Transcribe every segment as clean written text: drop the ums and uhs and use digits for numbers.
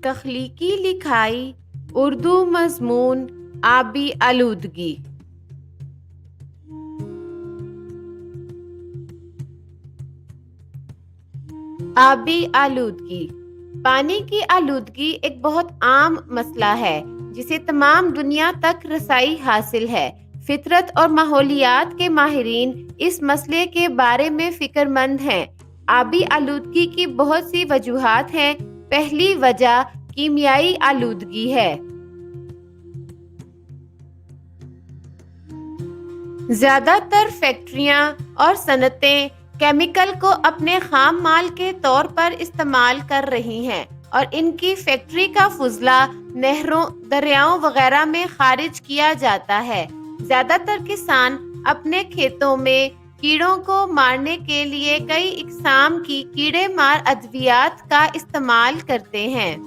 تخلیقی لکھائی اردو مضمون آبی آلودگی۔ آبی آلودگی پانی کی آلودگی ایک بہت عام مسئلہ ہے جسے تمام دنیا تک رسائی حاصل ہے۔ فطرت اور ماحولیات کے ماہرین اس مسئلے کے بارے میں فکر مند ہیں۔ آبی آلودگی کی بہت سی وجوہات ہیں۔ پہلی وجہ کیمیائی آلودگی ہے۔ زیادہ تر فیکٹریاں اور صنعتیں کیمیکل کو اپنے خام مال کے طور پر استعمال کر رہی ہیں اور ان کی فیکٹری کا فضلہ نہروں، دریاؤں وغیرہ میں خارج کیا جاتا ہے۔ زیادہ تر کسان اپنے کھیتوں میں کیڑوں کو مارنے کے لیے کئی اقسام کی کیڑے مار ادویات کا استعمال کرتے ہیں۔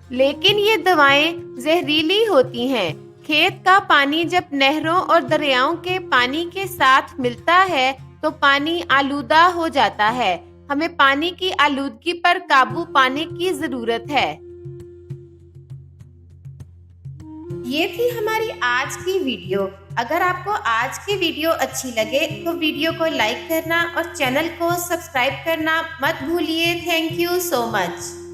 لیکن یہ دوائیں زہریلی ہوتی ہیں۔ کھیت کا پانی جب نہروں اور دریاؤں کے پانی کے ساتھ ملتا ہے تو پانی آلودہ ہو جاتا ہے۔ ہمیں پانی کی آلودگی پر قابو پانے کی ضرورت ہے۔ یہ تھی ہماری آج کی ویڈیو۔ اگر آپ کو آج کی ویڈیو اچھی لگے تو ویڈیو کو لائک کرنا اور چینل کو سبسکرائب کرنا مت بھولیے۔ Thank you so much.